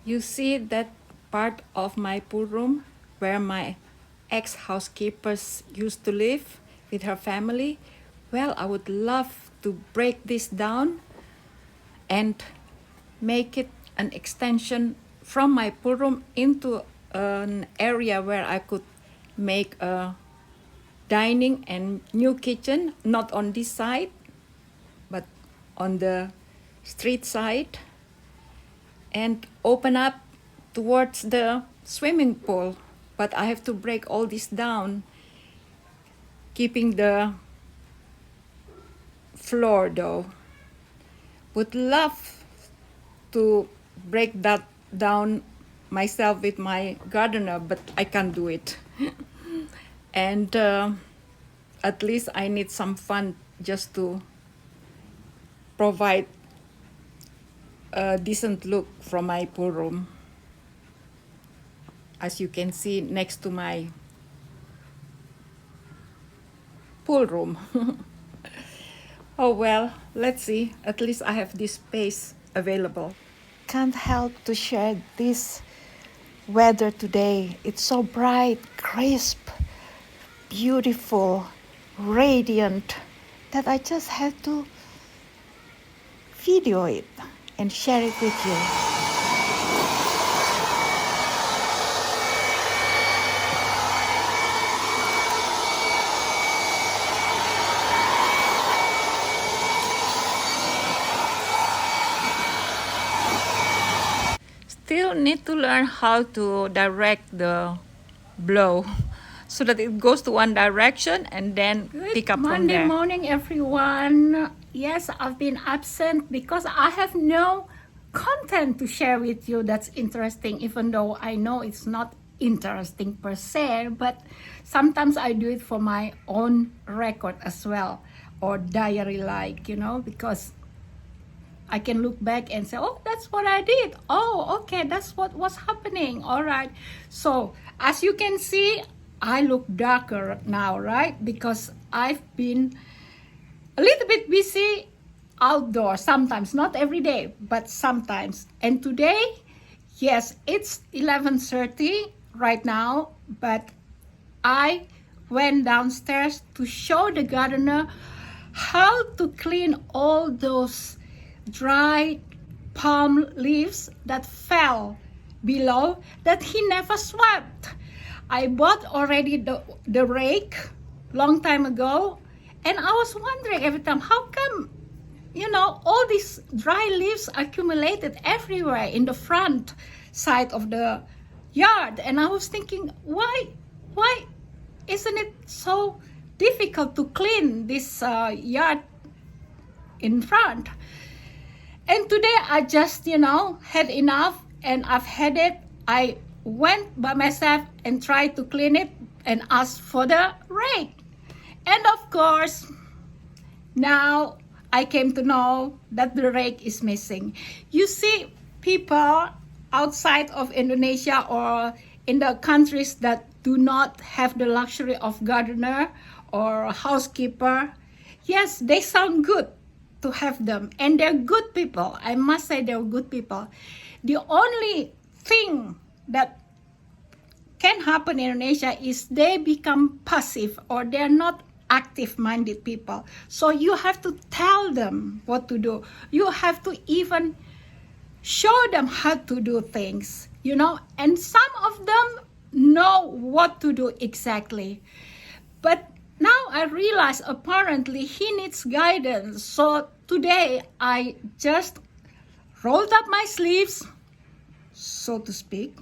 You see that part of my pool room where my ex-housekeepers used to live with her family? Well, I would love to break this down and make it an extension from my pool room into an area where I could make a dining and new kitchen, not on this side, but on the street side, and open up towards the swimming pool. But I have to break all this down, keeping the floor though. Would love to break that down myself with my gardener, but I can't do it. And at least I need some fun just to provide a decent look from my pool room. As you can see next to my pool room. Oh well, let's see. At least I have this space available. Can't help to share this weather today. It's so bright, crisp, beautiful, radiant that I just had to video it and share it with you. Still need to learn how to direct the blow so that it goes to one direction and then pick up from there. Monday morning, everyone. Yes, I've been absent because I have no content to share with you that's interesting, even though I know it's not interesting per se, but sometimes I do it for my own record as well, or diary like, because I can look back and say, oh, that's what I did. Oh, okay, that's what was happening. All right. So as you can see, I look darker now, right? Because I've been a little bit busy outdoors sometimes, not every day, but sometimes. And today, yes, it's 11:30 right now, but I went downstairs to show the gardener how to clean all those dry palm leaves that fell below that he never swept. I bought already the rake long time ago, and I was wondering every time, how come, all these dry leaves accumulated everywhere in the front side of the yard. And I was thinking, why isn't it so difficult to clean this yard in front? And today I just, had enough, and I've had it. I went by myself and tried to clean it and asked for the rake. And of course, now I came to know that the rake is missing. You see, people outside of Indonesia or in the countries that do not have the luxury of gardener or housekeeper, yes, they sound good to have them, and they're good people. I must say they're good people. The only thing that can happen in Indonesia is they become passive, or they're not active-minded people. So you have to tell them what to do. You have to even show them how to do things, and some of them know what to do exactly. But now I realize apparently he needs guidance. So today I just rolled up my sleeves, so to speak,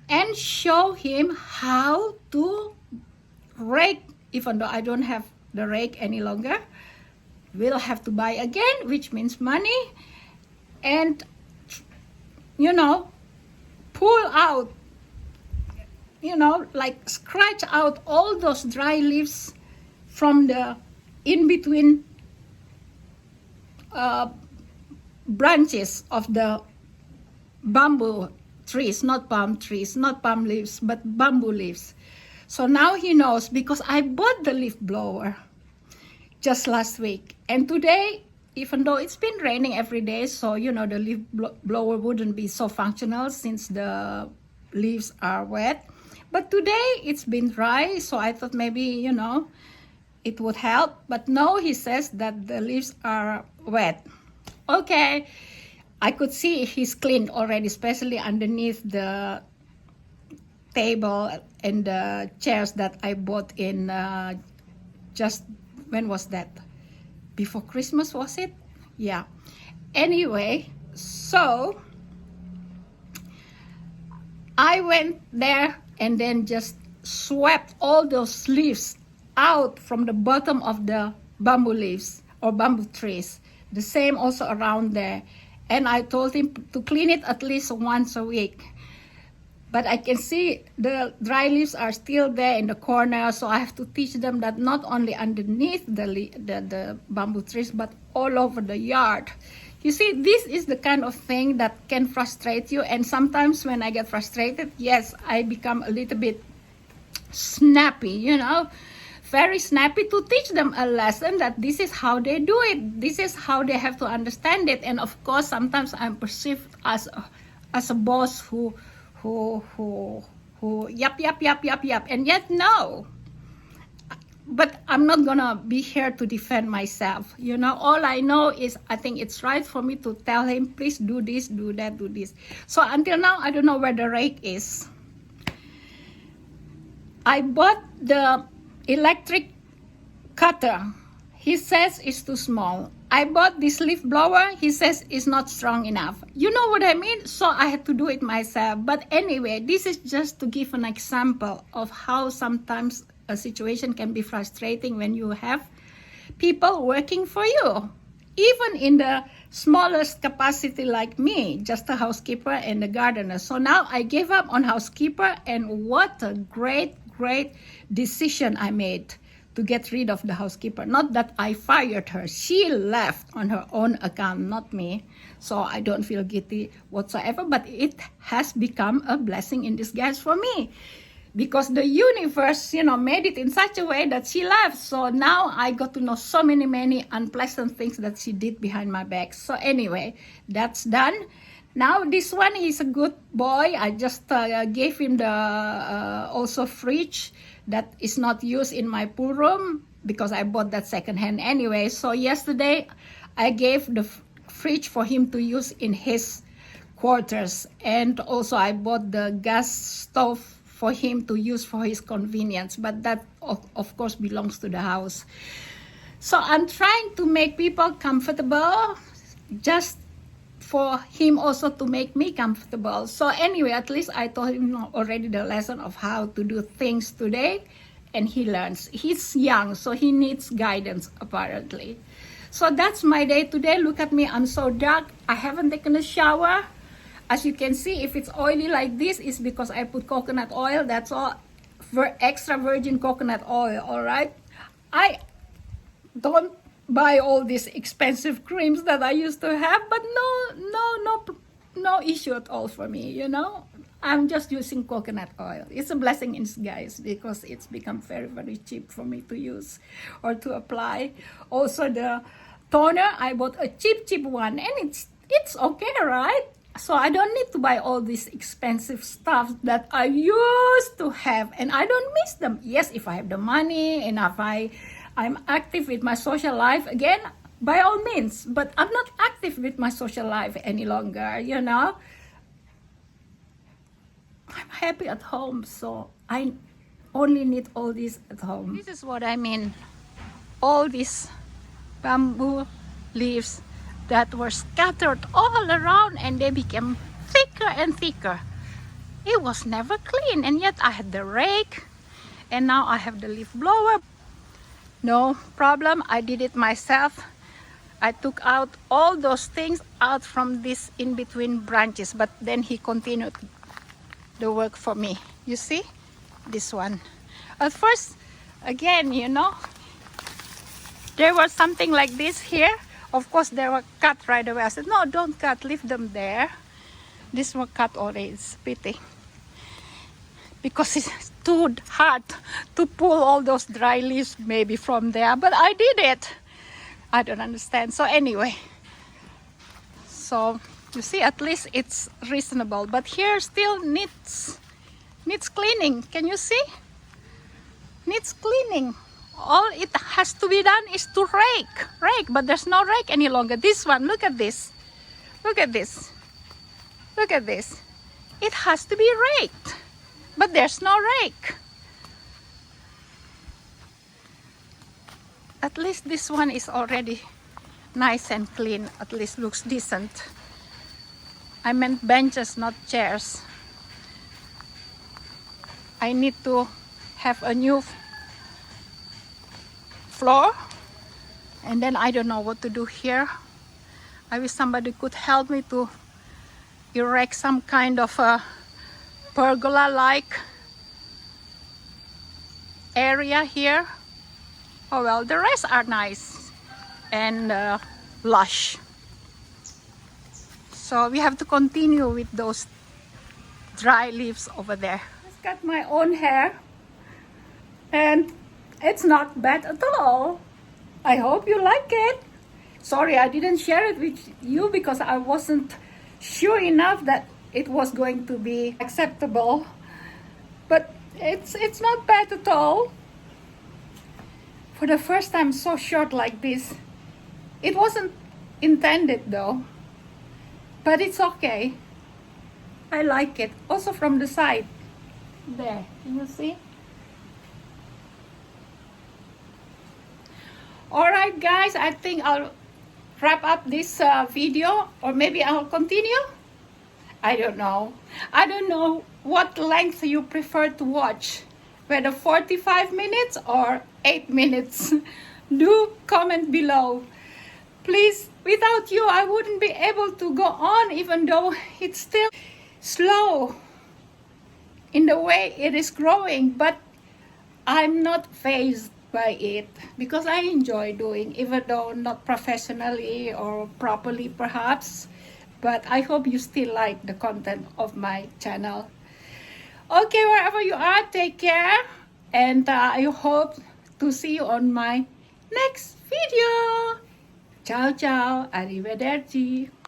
and show him how to rake, even though I don't have the rake any longer. We'll have to buy again, which means money, and pull out, like scratch out all those dry leaves from the in between branches of the bamboo trees, not palm trees, not palm leaves, but bamboo leaves. So now he knows, because I bought the leaf blower just last week, and today even though it's been raining every day, so the leaf blower wouldn't be so functional since the leaves are wet. But today it's been dry, so I thought maybe it would help. But no, he says that the leaves are wet. Okay, I could see he's cleaned already, especially underneath the table and the chairs that I bought in just, when was that? Before Christmas, was it? Yeah. Anyway, so I went there and then just swept all those leaves out from the bottom of the bamboo leaves or bamboo trees. The same also around there. And I told him to clean it at least once a week. But I can see the dry leaves are still there in the corner, so I have to teach them that not only underneath the bamboo trees, but all over the yard. You see, this is the kind of thing that can frustrate you. And sometimes when I get frustrated, yes, I become a little bit snappy, very snappy, to teach them a lesson that this is how they do it. This is how they have to understand it. And of course, sometimes I'm perceived as a boss who yap, and yet no. But I'm not gonna be here to defend myself. All I know is I think it's right for me to tell him, please do this, do that, do this. So until now, I don't know where the rake is. I bought the electric cutter. He says it's too small. I bought this leaf blower. He says it's not strong enough. You know what I mean? So I had to do it myself. But anyway, this is just to give an example of how sometimes a situation can be frustrating when you have people working for you. Even in the smallest capacity like me, just a housekeeper and a gardener. So now I gave up on housekeeper, and what a great decision I made to get rid of the housekeeper. Not that I fired her. She left on her own account, not me. So I don't feel guilty whatsoever, but it has become a blessing in disguise for me. Because the universe, made it in such a way that she left. So now I got to know so many unpleasant things that she did behind my back. So anyway, that's done. Now this one is a good boy. I just gave him the also fridge that is not used in my pool room because I bought that secondhand anyway. So yesterday I gave the fridge for him to use in his quarters, and also I bought the gas stove for him to use for his convenience, but that of course belongs to the house. So I'm trying to make people comfortable just for him also to make me comfortable. So anyway, at least I told him already the lesson of how to do things today, and he learns. He's young, so he needs guidance apparently. So that's my day today. Look at me, I'm so dark. I haven't taken a shower. As you can see, if it's oily like this, it's because I put coconut oil. That's all, extra virgin coconut oil, all right? I don't buy all these expensive creams that I used to have, but no issue at all for me, I'm just using coconut oil. It's a blessing in disguise because it's become very cheap for me to use or to apply. Also the toner, I bought a cheap one, and it's okay, right? So I don't need to buy all this expensive stuff that I used to have, and I don't miss them. Yes, if I have the money and if I'm active with my social life again, by all means, but I'm not active with my social life any longer, I'm happy at home, so I only need all this at home. This is what I mean. All these bamboo leaves that were scattered all around, and they became thicker and thicker. It was never clean, and yet I had the rake, and now I have the leaf blower. No problem, I did it myself. I took out all those things out from this in between branches, but then he continued the work for me. You see this one. At first, again, there was something like this here. Of course, they were cut right away. I said, no, don't cut, leave them there. This one cut already, it's pity. Because it's too hard to pull all those dry leaves maybe from there, but I did it. I don't understand. So anyway, so you see, at least it's reasonable, but here still needs cleaning. Can you see? Needs cleaning. All it has to be done is to rake, but there's no rake any longer. This one, look at this, look at this, look at this. It has to be raked, but there's no rake. At least this one is already nice and clean, at least looks decent. I meant benches, not chairs. I need to have a new floor, and then I don't know what to do here. I wish somebody could help me to erect some kind of a pergola-like area here. Oh well, the rest are nice and lush. So we have to continue with those dry leaves over there. I've got my own hair and it's not bad at all. I hope you like it. Sorry, I didn't share it with you because I wasn't sure enough that it was going to be acceptable. But it's not bad at all. For the first time so short like this. It wasn't intended though. But it's okay. I like it. Also from the side. There, can you see? Alright guys, I think I'll wrap up this video, or maybe I'll continue. I don't know. I don't know what length you prefer to watch, whether 45 minutes or 8 minutes. Do comment below. Please, without you I wouldn't be able to go on, even though it's still slow in the way it is growing, but I'm not fazed by it because I enjoy doing, even though not professionally or properly perhaps, but I hope you still like the content of my channel. Okay, wherever you are, take care, and I hope to see you on my next video. Ciao ciao, arrivederci.